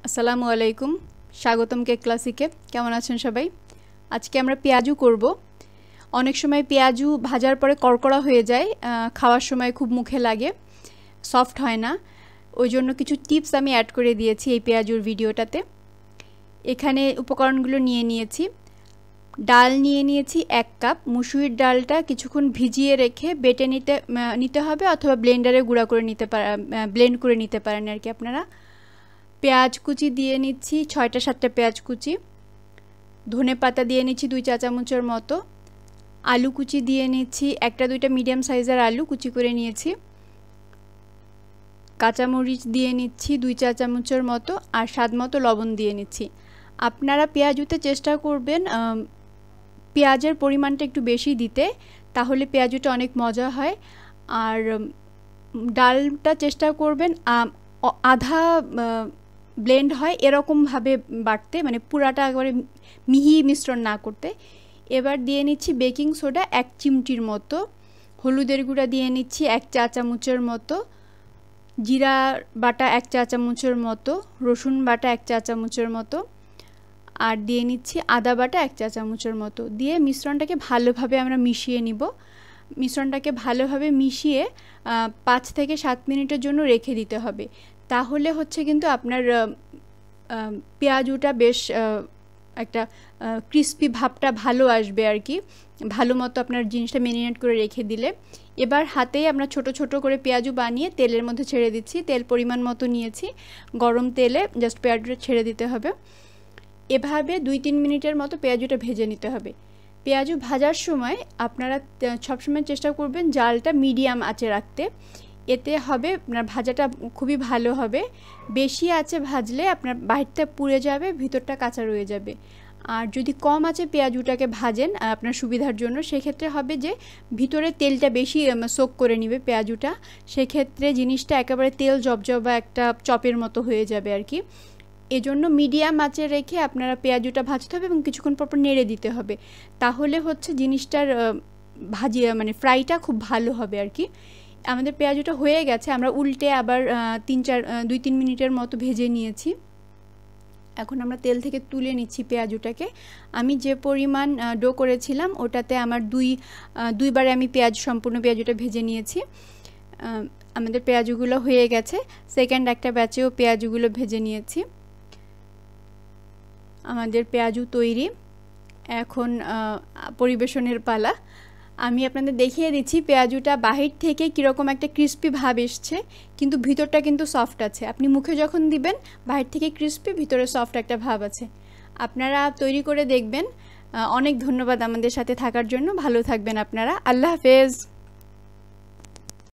আসসালামু আলাইকুম, স্বাগতম কেক ক্লাসিকে। কেমন আছেন সবাই? আজকে আমরা পেঁয়াজু করব। অনেক সময় পেঁয়াজু ভাজার পরে কড়কড়া হয়ে যায়, খাওয়ার সময় খুব মুখে লাগে, সফট হয় না। ওই জন্য কিছু টিপস আমি অ্যাড করে দিয়েছি এই পেঁয়াজুর ভিডিওটাতে। এখানে উপকরণগুলো নিয়ে নিয়েছি। ডাল নিয়ে নিয়েছি 1 কাপ। মুসুরির ডালটা কিছুক্ষণ ভিজিয়ে রেখে বেটে নিতে হবে, অথবা ব্লেন্ডারে গুঁড়া করে ব্লেন্ড করে নিতে পারেন আর কি আপনারা। পেঁয়াজ কুচি দিয়ে নিচ্ছি 6টা-7টা পেঁয়াজ কুচি। ধনে পাতা দিয়ে নিচ্ছি 2 চা চামচের মতো। আলু কুচি দিয়ে নিচ্ছি 1টা-2টা মিডিয়াম সাইজের আলু কুচি করে নিয়েছি। কাঁচামরিচ দিয়ে নিচ্ছি 2 চা চামচের মতো, আর স্বাদ মতো লবণ দিয়ে নিচ্ছি। আপনারা পেঁয়াজুতে চেষ্টা করবেন পেঁয়াজের পরিমাণটা একটু বেশি দিতে, তাহলে পেঁয়াজুটা অনেক মজা হয়। আর ডালটা চেষ্টা করবেন আধা ব্লেন্ড হয় এরকমভাবে বাটতে, মানে পুরাটা একবারে মিহি মিশ্রণ না করতে। এবার দিয়ে নিচ্ছি বেকিং সোডা 1 চিমটির মতো, হলুদের গুঁড়া দিয়ে নিচ্ছি 1 চা চামচের মতো, জিরা বাটা 1 চা চামচের মতো, রসুন বাটা 1 চা চামচের মতো, আর দিয়ে নিচ্ছি আদা বাটা 1 চা চামচের মতো। দিয়ে মিশ্রণটাকে ভালোভাবে আমরা মিশিয়ে নিব। মিশ্রণটাকে ভালোভাবে মিশিয়ে 5 থেকে 7 মিনিটের জন্য রেখে দিতে হবে। তাহলে হচ্ছে কিন্তু আপনার পেঁয়াজুটা বেশ একটা ক্রিস্পি ভাবটা ভালো আসবে আর কি, ভালো মতো আপনার জিনিসটা ম্যারিনেট করে রেখে দিলে। এবার হাতেই আমরা ছোট ছোট করে পেঁয়াজু বানিয়ে তেলের মধ্যে ছেড়ে দিচ্ছি। তেল পরিমাণ মতো নিয়েছি, গরম তেলে জাস্ট পেঁয়াজুটা ছেড়ে দিতে হবে। এভাবে 2-3 মিনিটের মতো পেঁয়াজুটা ভেজে নিতে হবে। পেঁয়াজু ভাজার সময় আপনারা সবসময় চেষ্টা করবেন জালটা মিডিয়াম আঁচে রাখতে, এতে হবে আপনার ভাজাটা খুবই ভালো হবে। বেশি আঁচে ভাজলে আপনার বাইরটা পুড়ে যাবে, ভিতরটা কাঁচা রয়ে যাবে। আর যদি কম আঁচে পেঁয়াজুটাকে ভাজেন আপনার সুবিধার জন্য, সেক্ষেত্রে হবে যে ভিতরে তেলটা বেশি সোক করে নেবে পেঁয়াজুটা, সেক্ষেত্রে জিনিসটা একেবারে তেল জবজবা একটা চপের মতো হয়ে যাবে আর কি। এজন্য মিডিয়াম আঁচে রেখে আপনারা পেঁয়াজুটা ভাজতে হবে এবং কিছুক্ষণ পর নেড়ে দিতে হবে। তাহলে হচ্ছে জিনিসটার মানে ফ্রাইটা খুব ভালো হবে আর কি। আমাদের পেঁয়াজুটা হয়ে গেছে, আমরা উল্টে আবার 2-3 মিনিটের মতো ভেজে নিয়েছি। এখন আমরা তেল থেকে তুলে নিচ্ছি পেঁয়াজুটাকে। আমি যে পরিমাণ ডো করেছিলাম ওটাতে আমার দুইবারে আমি সম্পূর্ণ পেঁয়াজুটা ভেজে নিয়েছি। আমাদের পেঁয়াজুগুলো হয়ে গেছে। সেকেন্ড একটা ব্যাচেও পেঁয়াজুগুলো ভেজে নিয়েছি। আমাদের পেঁয়াজু তৈরি। এখন পরিবেশনের পালা। আমি আপনাদের দেখিয়ে দিচ্ছি পেঁয়াজুটা বাহির থেকে কীরকম একটা ক্রিস্পি ভাব এসছে, কিন্তু ভিতরটা কিন্তু সফট আছে। আপনি মুখে যখন দিবেন বাহির থেকে ক্রিস্পি, ভিতরে সফট একটা ভাব আছে। আপনারা তৈরি করে দেখবেন। অনেক ধন্যবাদ আমাদের সাথে থাকার জন্য। ভালো থাকবেন আপনারা। আল্লাহ হাফেজ।